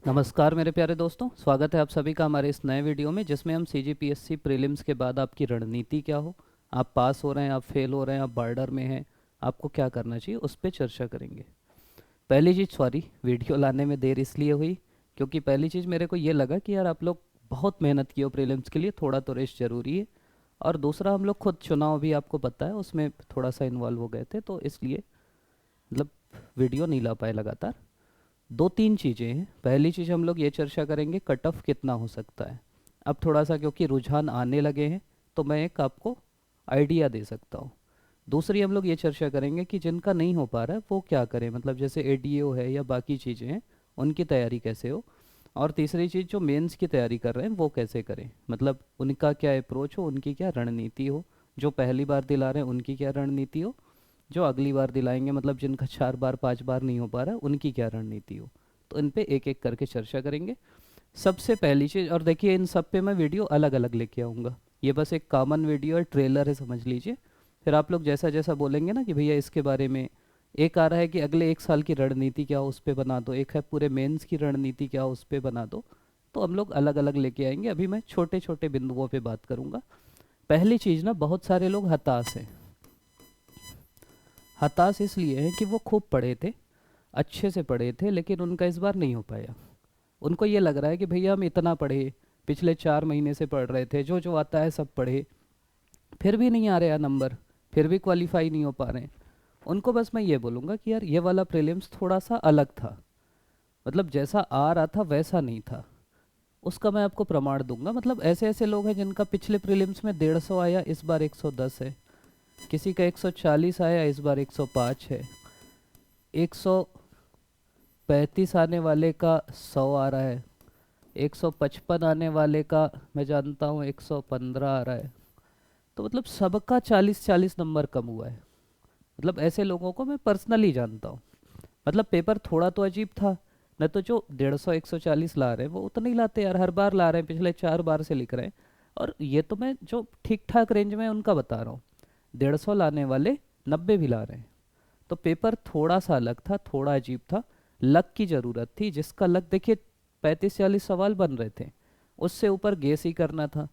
नमस्कार मेरे प्यारे दोस्तों, स्वागत है आप सभी का हमारे इस नए वीडियो में जिसमें हम सीजीपीएससी प्रीलिम्स के बाद आपकी रणनीति क्या हो, आप पास हो रहे हैं, आप फेल हो रहे हैं, आप बॉर्डर में हैं, आपको क्या करना चाहिए उस पर चर्चा करेंगे। पहली चीज़, सॉरी वीडियो लाने में देर इसलिए हुई क्योंकि पहली चीज़ मेरे को ये लगा कि यार आप लोग बहुत मेहनत किए हो प्रीलिम्स के लिए, थोड़ा तो रेस्ट ज़रूरी है। और दूसरा, हम लोग खुद चुनाव भी आपको पता है उसमें थोड़ा सा इन्वॉल्व हो गए थे, तो इसलिए मतलब वीडियो नहीं ला पाए लगातार। दो तीन चीज़ें हैं। पहली चीज़ हम लोग ये चर्चा करेंगे कट ऑफ कितना हो सकता है। अब थोड़ा सा क्योंकि रुझान आने लगे हैं तो मैं एक आपको आइडिया दे सकता हूँ। दूसरी हम लोग ये चर्चा करेंगे कि जिनका नहीं हो पा रहा है वो क्या करें, मतलब जैसे एडीओ है या बाकी चीज़ें हैं उनकी तैयारी कैसे हो। और तीसरी चीज़, जो मेंस की तैयारी कर रहे हैं वो कैसे करें, मतलब उनका क्या अप्रोच हो, उनकी क्या रणनीति हो। जो पहली बार दिला रहे हैं उनकी क्या रणनीति हो, जो अगली बार दिलाएंगे मतलब जिनका 4 बार 5 बार नहीं हो पा रहा है उनकी क्या रणनीति हो। तो इन पे एक एक करके चर्चा करेंगे। सबसे पहली चीज़, और देखिए इन सब पे मैं वीडियो अलग अलग लेके आऊँगा, ये बस एक कॉमन वीडियो है, ट्रेलर है समझ लीजिए। फिर आप लोग जैसा जैसा बोलेंगे ना कि भैया इसके बारे में, एक आ रहा है कि अगले 1 साल की रणनीति क्या हो उस पर बना दो, एक है पूरे मेंस की रणनीति क्या हो उस पर बना दो। तो हम लोग अलग अलग लेके आएंगे। अभी मैं छोटे छोटे बिंदुओं पे बात करूँगा। पहली चीज़ ना, बहुत सारे लोग हताश हैं। हताश इसलिए है कि वो खूब पढ़े थे, अच्छे से पढ़े थे, लेकिन उनका इस बार नहीं हो पाया। उनको ये लग रहा है कि भैया हम इतना पढ़े, पिछले 4 महीने से पढ़ रहे थे, जो जो आता है सब पढ़े, फिर भी नहीं आ रहा नंबर, फिर भी क्वालिफाई नहीं हो पा रहे हैं। उनको बस मैं ये बोलूँगा कि यार ये वाला प्रीलिम्स थोड़ा सा अलग था, मतलब जैसा आ रहा था वैसा नहीं था। उसका मैं आपको प्रमाण दूंगा। मतलब ऐसे ऐसे लोग हैं जिनका पिछले प्रीलिम्स में 150 आया, इस बार 110 है। किसी का 140 आया, इस बार 105 है। 135 आने वाले का 100 आ रहा है। 155 आने वाले का मैं जानता हूँ 115 आ रहा है। तो मतलब सबका 40-40 नंबर कम हुआ है। मतलब ऐसे लोगों को मैं पर्सनली जानता हूँ। मतलब पेपर थोड़ा तो अजीब था। न तो जो 150 140 ला रहे हैं वो उतना ही लाते यार, हर बार ला रहे हैं, पिछले 4 बार से लिख रहे हैं। और ये तो मैं जो ठीक ठाक रेंज में उनका बता रहा हूँ। 150 लाने वाले 90 भी ला रहे हैं। तो पेपर थोड़ा सा अलग था, थोड़ा अजीब था। लक की ज़रूरत थी, जिसका लक देखिए 35-40 सवाल बन रहे थे, उससे ऊपर गेस ही करना था।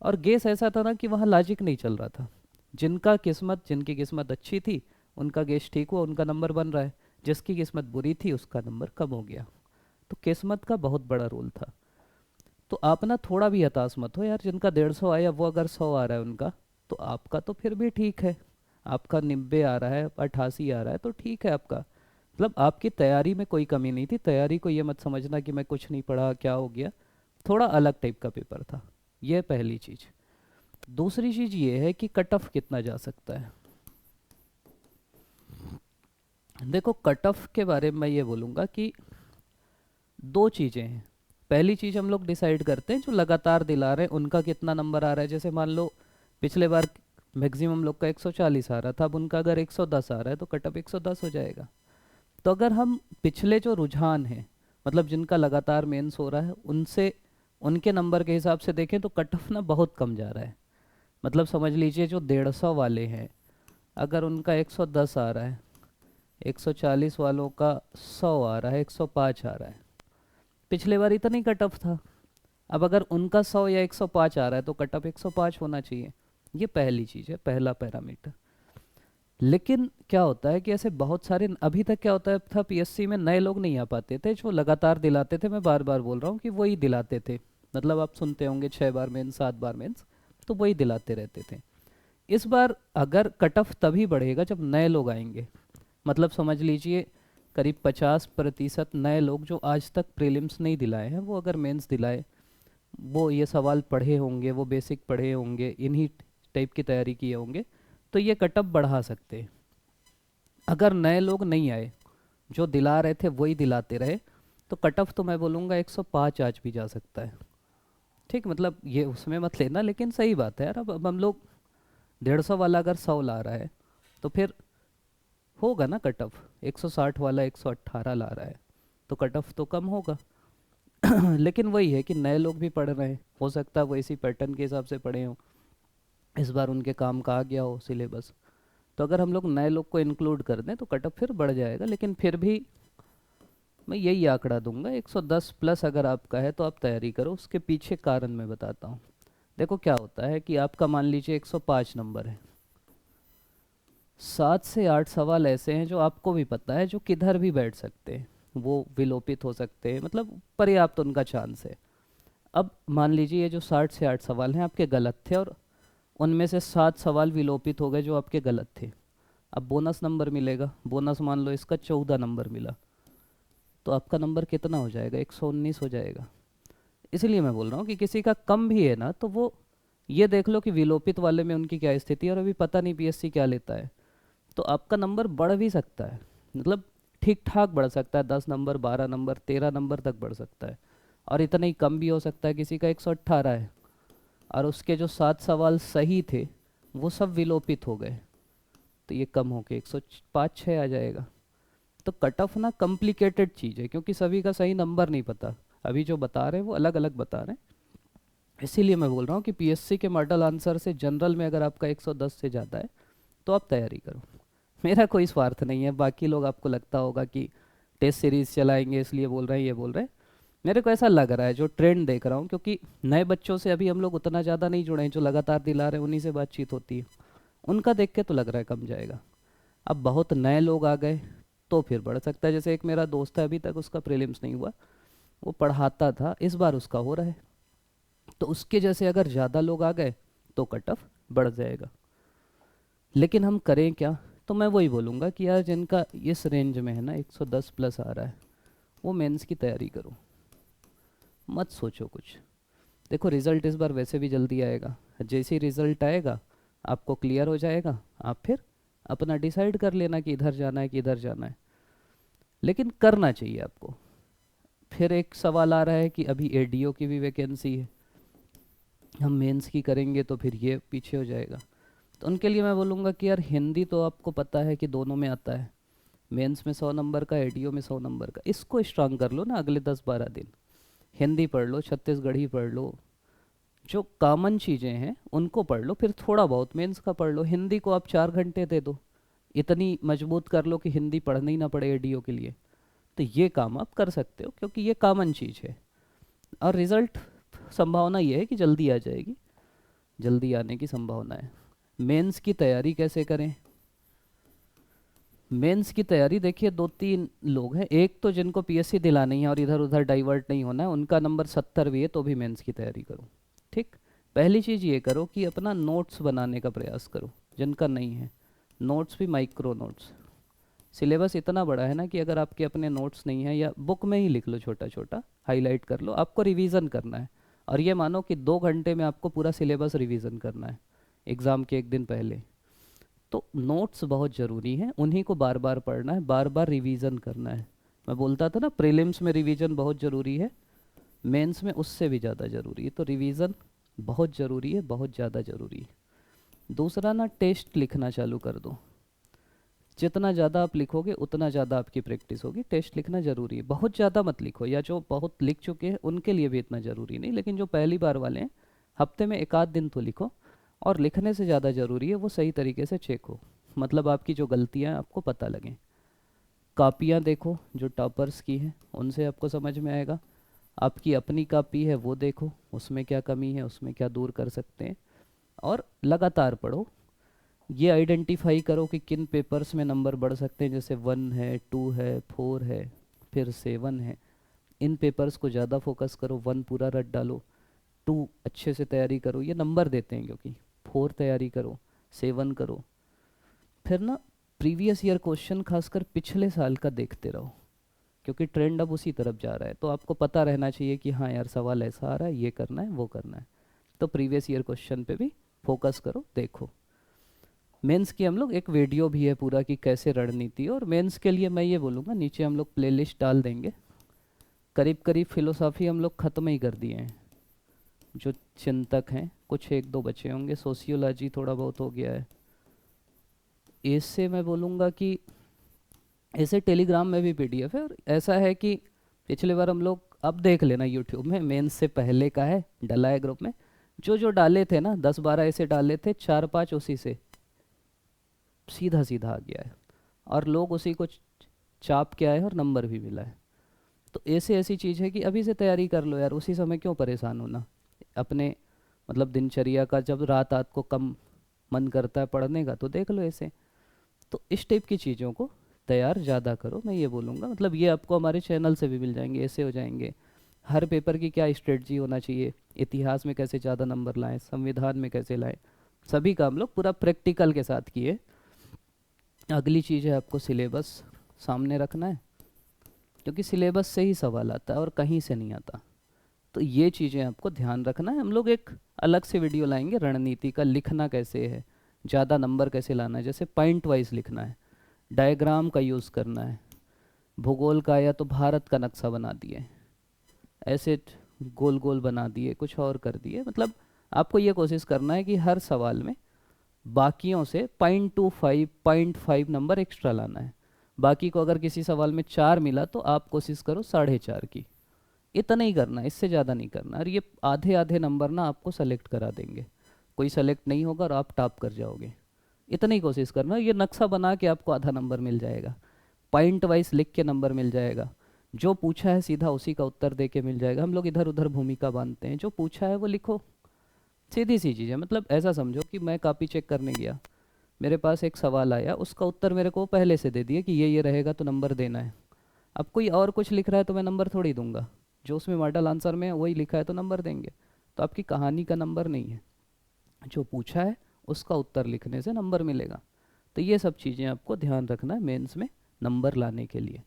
और गेस ऐसा था ना कि वहाँ लॉजिक नहीं चल रहा था। जिनकी किस्मत अच्छी थी उनका गेस ठीक हुआ, उनका नंबर बन रहा है। जिसकी किस्मत बुरी थी उसका नंबर कम हो गया। तो किस्मत का बहुत बड़ा रोल था। तो आप ना थोड़ा भी हताश मत हो यार, जिनका 150 आया वो अगर 100 आ रहा है उनका, तो आपका तो फिर भी ठीक है। आपका 90 आ रहा है, 88 आ रहा है, तो ठीक है आपका। मतलब आपकी तैयारी में कोई कमी नहीं थी। तैयारी को ये मत समझना कि मैं कुछ नहीं पढ़ा क्या हो गया। थोड़ा अलग टाइप का पेपर था। ये पहली चीज़। दूसरी चीज़ ये है कि कट ऑफ कितना जा सकता है। देखो, कट ऑफ के बारे में मैं ये बोलूँगा कि दो चीज़ें हैं। पहली चीज़, हम लोग डिसाइड करते हैं जो लगातार दिला रहे हैं उनका कितना नंबर आ रहा है। जैसे मान लो पिछले बार मैक्सिमम लोग का 140 आ रहा था, अब उनका अगर 110 आ रहा है तो कट ऑफ 110 हो जाएगा। तो अगर हम पिछले जो रुझान हैं, मतलब जिनका लगातार मेंस हो रहा है, उनसे उनके नंबर के हिसाब से देखें तो कट ऑफ ना बहुत कम जा रहा है। मतलब समझ लीजिए जो 150 वाले हैं, अगर उनका 110 आ रहा है, 140 वालों का 100 आ रहा है, 105 आ रहा है। पिछले बार इतना ही कट ऑफ था। अब अगर उनका 100 या 105 आ रहा है तो कट ऑफ 105 होना चाहिए। ये पहली चीज़ है, पहला पैरामीटर। लेकिन क्या होता है कि ऐसे बहुत सारे, अभी तक क्या होता है था, पीएससी में नए लोग नहीं आ पाते थे जो लगातार दिलाते थे। मैं बार बार बोल रहा हूँ कि वही दिलाते थे। मतलब आप सुनते होंगे 6 बार मेंस, 7 बार मेंस, तो वही दिलाते रहते थे। इस बार अगर कट ऑफ तभी बढ़ेगा जब नए लोग आएंगे। मतलब समझ लीजिए करीब 50% नए लोग जो आज तक प्रीलिम्स नहीं दिलाए हैं, वो अगर मेंस दिलाए, वो ये सवाल पढ़े होंगे, वो बेसिक पढ़े होंगे, इन्हीं टाइप की तैयारी किए होंगे, तो ये कट ऑफ बढ़ा सकते हैं। अगर नए लोग नहीं आए, जो दिला रहे थे वही दिलाते रहे, तो कट ऑफ तो मैं बोलूँगा 105 आज भी जा सकता है। ठीक, मतलब ये उसमें मत लेना, लेकिन सही बात है यार। अब हम लोग 150 वाला अगर 100 ला रहा है तो फिर होगा ना कट ऑफ। 160 वाला 118 ला रहा है तो कट ऑफ तो कम होगा। लेकिन वही है कि नए लोग भी पढ़ रहे हैं, हो सकता है वो इसी पैटर्न के हिसाब से पढ़े हों, इस बार उनके काम का आ गया हो सिलेबस। तो अगर हम लोग नए लोग को इंक्लूड कर दें तो कट ऑफ फिर बढ़ जाएगा। लेकिन फिर भी मैं यही आंकड़ा दूंगा 110 प्लस अगर आपका है तो आप तैयारी करो। उसके पीछे कारण मैं बताता हूँ। देखो क्या होता है कि आपका मान लीजिए 105 नंबर है, 7 से 8 सवाल ऐसे हैं जो आपको भी पता है जो किधर भी बैठ सकते हैं, वो विलोपित हो सकते हैं, मतलब पर्याप्त उनका चांस है। अब मान लीजिए ये जो 60 से 8 सवाल हैं आपके गलत थे और उनमें से 7 सवाल विलोपित हो गए जो आपके गलत थे। अब बोनस नंबर मिलेगा, बोनस मान लो इसका 14 नंबर मिला, तो आपका नंबर कितना हो जाएगा? 119 हो जाएगा। इसलिए मैं बोल रहा हूँ कि किसी का कम भी है ना तो वो ये देख लो कि विलोपित वाले में उनकी क्या स्थिति है, और अभी पता नहीं पीएससी क्या लेता है, तो आपका नंबर बढ़ भी सकता है, मतलब ठीक ठाक बढ़ सकता है, 10 नंबर, 12 नंबर, 13 नंबर तक बढ़ सकता है। और इतना ही कम भी हो सकता है, किसी का 118 है और उसके जो 7 सवाल सही थे वो सब विलोपित हो गए, तो ये कम होके 105-6 आ जाएगा। तो कट ऑफ ना कॉम्प्लिकेटेड चीज़ है, क्योंकि सभी का सही नंबर नहीं पता, अभी जो बता रहे हैं वो अलग अलग बता रहे हैं। इसीलिए मैं बोल रहा हूँ कि पीएससी के मॉडल आंसर से जनरल में अगर आपका 110 से ज़्यादा है तो आप तैयारी करो। मेरा कोई स्वार्थ नहीं है, बाकी लोग आपको लगता होगा कि टेस्ट सीरीज चलाएंगे इसलिए बोल रहे हैं, ये बोल रहे हैं। मेरे को ऐसा लग रहा है, जो ट्रेंड देख रहा हूँ, क्योंकि नए बच्चों से अभी हम लोग उतना ज़्यादा नहीं जुड़े हैं, जो लगातार दिला रहे हैं उन्हीं से बातचीत होती है, उनका देख के तो लग रहा है कम जाएगा। अब बहुत नए लोग आ गए तो फिर बढ़ सकता है। जैसे एक मेरा दोस्त है, अभी तक उसका प्रीलिम्स नहीं हुआ, वो पढ़ाता था, इस बार उसका हो रहा है, तो उसके जैसे अगर ज़्यादा लोग आ गए तो कट ऑफ बढ़ जाएगा। लेकिन हम करें क्या? तो मैं वही बोलूँगा कि यार जिनका इस रेंज में है ना 110 प्लस आ रहा है, वो मेंस की तैयारी करो, मत सोचो कुछ। देखो रिज़ल्ट इस बार वैसे भी जल्दी आएगा, जैसे ही रिज़ल्ट आएगा आपको क्लियर हो जाएगा, आप फिर अपना डिसाइड कर लेना कि इधर जाना है कि इधर जाना है, लेकिन करना चाहिए आपको। फिर एक सवाल आ रहा है कि अभी एडीओ की भी वैकेंसी है, हम मेंस की करेंगे तो फिर ये पीछे हो जाएगा। तो उनके लिए मैं बोलूँगा कि यार हिंदी तो आपको पता है कि दोनों में आता है, मेंस में 100 नंबर का, एडीओ में 100 नंबर का, इसको स्ट्रांग कर लो ना अगले 10-12 दिन। हिंदी पढ़ लो, छत्तीसगढ़ी पढ़ लो, जो कॉमन चीज़ें हैं उनको पढ़ लो, फिर थोड़ा बहुत मेंस का पढ़ लो। हिंदी को आप 4 घंटे दे दो, इतनी मजबूत कर लो कि हिंदी पढ़ना ही ना पड़े एडीओ के लिए, तो ये काम आप कर सकते हो, क्योंकि ये कॉमन चीज़ है। और रिज़ल्ट संभावना ये है कि जल्दी आ जाएगी, जल्दी आने की संभावना है। मेंस की तैयारी कैसे करें? मेंस की तैयारी देखिए, 2-3 लोग हैं, एक तो जिनको पीएससी दिलानी है और इधर उधर डाइवर्ट नहीं होना है, उनका नंबर 70 भी है तो भी मेंस की तैयारी करो। ठीक, पहली चीज़ ये करो कि अपना नोट्स बनाने का प्रयास करो, जिनका नहीं है नोट्स भी माइक्रो नोट्स। सिलेबस इतना बड़ा है ना कि अगर आपके अपने नोट्स नहीं है, या बुक में ही लिख लो, छोटा छोटा हाईलाइट कर लो, आपको रिवीजन करना है। और ये मानो कि 2 घंटे में आपको पूरा सिलेबस रिवीजन करना है एग्ज़ाम के एक दिन पहले। तो नोट्स बहुत ज़रूरी हैं, उन्हीं को बार बार पढ़ना है, बार बार रिवीजन करना है। मैं बोलता था ना प्रीलिम्स में रिवीजन बहुत ज़रूरी है, मेंस में उससे भी ज़्यादा ज़रूरी है, तो रिवीजन बहुत ज़रूरी है, बहुत ज़्यादा ज़रूरी है। दूसरा ना, टेस्ट लिखना चालू कर दो, जितना ज़्यादा आप लिखोगे उतना ज़्यादा आपकी प्रैक्टिस होगी। टेस्ट लिखना ज़रूरी है, बहुत ज़्यादा मत लिखो, या जो बहुत लिख चुके हैं उनके लिए भी इतना ज़रूरी नहीं, लेकिन जो पहली बार वाले हैं हफ्ते में 1 आध दिन तो लिखो। और लिखने से ज़्यादा ज़रूरी है वो सही तरीके से चेक हो, मतलब आपकी जो गलतियाँ हैं आपको पता लगें। कापियाँ देखो जो टॉपर्स की हैं, उनसे आपको समझ में आएगा। आपकी अपनी कापी है वो देखो, उसमें क्या कमी है, उसमें क्या दूर कर सकते हैं। और लगातार पढ़ो, ये आइडेंटिफाई करो कि किन पेपर्स में नंबर बढ़ सकते हैं, जैसे 1 है, 2 है, 4 है, फिर 7 है। इन पेपर्स को ज़्यादा फोकस करो, 1 पूरा रट डालो, 2 अच्छे से तैयारी करो, ये नंबर देते हैं क्योंकि। 4 तैयारी करो, 7 करो। फिर ना प्रीवियस ईयर क्वेश्चन खासकर पिछले साल का देखते रहो, क्योंकि ट्रेंड अब उसी तरफ जा रहा है, तो आपको पता रहना चाहिए कि हाँ यार सवाल ऐसा आ रहा है, ये करना है, वो करना है। तो प्रीवियस ईयर क्वेश्चन पे भी फोकस करो, देखो। मेंस की हम लोग एक वीडियो भी है पूरा कि कैसे रणनीति, और मेंस के लिए मैं ये बोलूँगा नीचे हम लोग प्लेलिस्ट डाल देंगे। करीब करीब फिलोसॉफी हम लोग ख़त्म ही कर दिए हैं, जो चिंतक हैं कुछ 1-2 बचे होंगे, सोशियोलॉजी थोड़ा बहुत हो गया है। इससे मैं बोलूँगा कि ऐसे टेलीग्राम में भी पीडीएफ है, और ऐसा है कि पिछले बार हम लोग, अब देख लेना यूट्यूब में, मेंस से पहले का है डला है ग्रुप में, जो जो डाले थे ना 10-12 ऐसे डाले थे, 4-5 उसी से सीधा सीधा आ गया है, और लोग उसी को चाप के आए और नंबर भी मिला है। तो ऐसे ऐसी चीज़ है कि अभी से तैयारी कर लो यार, उसी समय क्यों परेशान होना। अपने मतलब दिनचर्या का जब रात रात को कम मन करता है पढ़ने का तो देख लो ऐसे। तो इस टाइप की चीज़ों को तैयार ज़्यादा करो, मैं ये बोलूँगा। मतलब ये आपको हमारे चैनल से भी मिल जाएंगे, ऐसे हो जाएंगे हर पेपर की क्या स्ट्रेटजी होना चाहिए, इतिहास में कैसे ज़्यादा नंबर लाएं, संविधान में कैसे लाएं, सभी का हम लोग पूरा प्रैक्टिकल के साथ किए। अगली चीज़ है आपको सिलेबस सामने रखना है, क्योंकि सिलेबस से ही सवाल आता है और कहीं से नहीं आता। तो ये चीज़ें आपको ध्यान रखना है। हम लोग एक अलग से वीडियो लाएंगे रणनीति का, लिखना कैसे है, ज़्यादा नंबर कैसे लाना है, जैसे पॉइंट वाइज लिखना है, डायग्राम का यूज़ करना है, भूगोल का या तो भारत का नक्शा बना दिए, ऐसे गोल गोल बना दिए, कुछ और कर दिए। मतलब आपको ये कोशिश करना है कि हर सवाल में बाकियों से 0.25 0.5 नंबर एक्स्ट्रा लाना है। बाकी को अगर किसी सवाल में 4 मिला तो आप कोशिश करो 4.5 की, इतना ही करना, इससे ज़्यादा नहीं करना। और ये आधे आधे नंबर ना आपको सेलेक्ट करा देंगे, कोई सेलेक्ट नहीं होगा और आप टॉप कर जाओगे। इतना ही कोशिश करना, ये नक्शा बना के आपको आधा नंबर मिल जाएगा, पॉइंट वाइज लिख के नंबर मिल जाएगा, जो पूछा है सीधा उसी का उत्तर दे के मिल जाएगा। हम लोग इधर उधर भूमिका बांधते हैं, जो पूछा है वो लिखो, सीधी सी चीज़ है। मतलब ऐसा समझो कि मैं कॉपी चेक करने गया, मेरे पास एक सवाल आया, उसका उत्तर मेरे को पहले से दे दिया कि ये रहेगा तो नंबर देना है। अब कोई और कुछ लिख रहा है तो मैं नंबर थोड़ी दूंगा, जो उसमें मॉडल आंसर में है वही लिखा है तो नंबर देंगे। तो आपकी कहानी का नंबर नहीं है, जो पूछा है उसका उत्तर लिखने से नंबर मिलेगा। तो ये सब चीज़ें आपको ध्यान रखना है मेंस में नंबर लाने के लिए।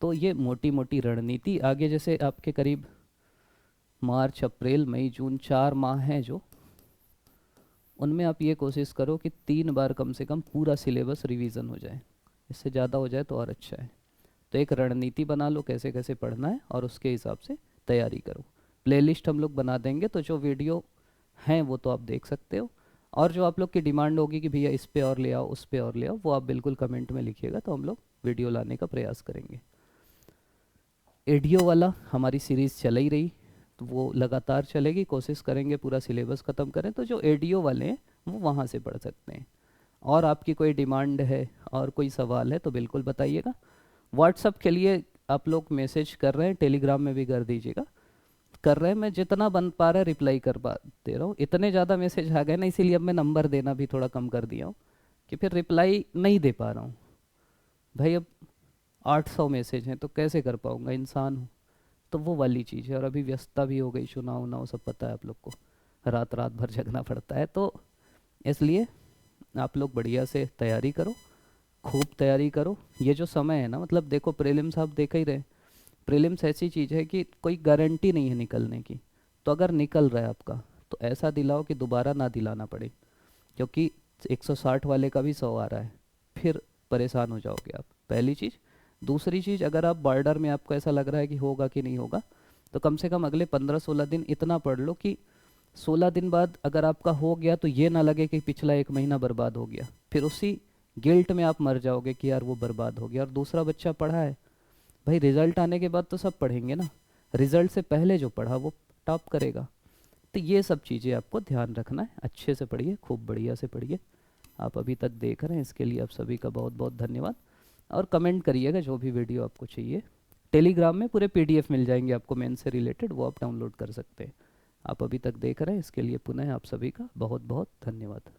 तो ये मोटी मोटी रणनीति। आगे जैसे आपके करीब मार्च अप्रैल मई जून 4 माह हैं जो, उनमें आप ये कोशिश करो कि 3 बार कम से कम पूरा सिलेबस रिवीजन हो जाए, इससे ज़्यादा हो जाए तो और अच्छा है। तो एक रणनीति बना लो कैसे कैसे पढ़ना है और उसके हिसाब से तैयारी करो। प्लेलिस्ट हम लोग बना देंगे, तो जो वीडियो हैं वो तो आप देख सकते हो, और जो आप लोग की डिमांड होगी कि भैया इस पे और ले आओ उस पे और ले आओ, वो आप बिल्कुल कमेंट में लिखिएगा, तो हम लोग वीडियो लाने का प्रयास करेंगे। एडियो वाला हमारी सीरीज़ चल ही रही, तो वो लगातार चलेगी, कोशिश करेंगे पूरा सिलेबस ख़त्म करें। तो जो एडियो वाले हैं वो वहाँ से पढ़ सकते हैं। और आपकी कोई डिमांड है और कोई सवाल है तो बिल्कुल बताइएगा। व्हाट्सअप के लिए आप लोग मैसेज कर रहे हैं, टेलीग्राम में भी कर दीजिएगा। कर रहे हैं, मैं जितना बन पा रहा है रिप्लाई कर पा दे रहा हूँ। इतने ज़्यादा मैसेज आ गए ना, इसीलिए अब मैं नंबर देना भी थोड़ा कम कर दिया हूँ कि फिर रिप्लाई नहीं दे पा रहा हूँ। भाई अब 800 मैसेज हैं तो कैसे कर पाऊँगा, इंसान हूँ। तो वो वाली चीज़ है। और अभी व्यस्तता भी हो गई, चुनाव उनाव सब पता है आप लोग को, रात रात भर जगना पड़ता है। तो इसलिए आप लोग बढ़िया से तैयारी करो, खूब तैयारी करो। ये जो समय है ना, मतलब देखो प्रीलिम्स आप देख ही रहे, प्रीलिम्स ऐसी चीज़ है कि कोई गारंटी नहीं है निकलने की। तो अगर निकल रहा है आपका तो ऐसा दिलाओ कि दोबारा ना दिलाना पड़े, क्योंकि 160 वाले का भी 100 आ रहा है, फिर परेशान हो जाओगे आप, पहली चीज़। दूसरी चीज़, अगर आप बॉर्डर में आपको ऐसा लग रहा है कि होगा कि नहीं होगा, तो कम से कम अगले 15-16 दिन इतना पढ़ लो कि 16 दिन बाद अगर आपका हो गया तो ये ना लगे कि पिछला 1 महीना बर्बाद हो गया, फिर उसी गिल्ट में आप मर जाओगे कि यार वो बर्बाद हो गया। और दूसरा बच्चा पढ़ा है, भाई रिजल्ट आने के बाद तो सब पढ़ेंगे ना, रिजल्ट से पहले जो पढ़ा वो टॉप करेगा। तो ये सब चीज़ें आपको ध्यान रखना है। अच्छे से पढ़िए, खूब बढ़िया से पढ़िए। आप अभी तक देख रहे हैं, इसके लिए आप सभी का बहुत बहुत धन्यवाद। और कमेंट करिएगा जो भी वीडियो आपको चाहिए। टेलीग्राम में पूरे पीडीएफ मिल जाएंगे आपको मेन से रिलेटेड, वो आप डाउनलोड कर सकते हैं। आप अभी तक देख रहे हैं, इसके लिए पुनः आप सभी का बहुत बहुत धन्यवाद।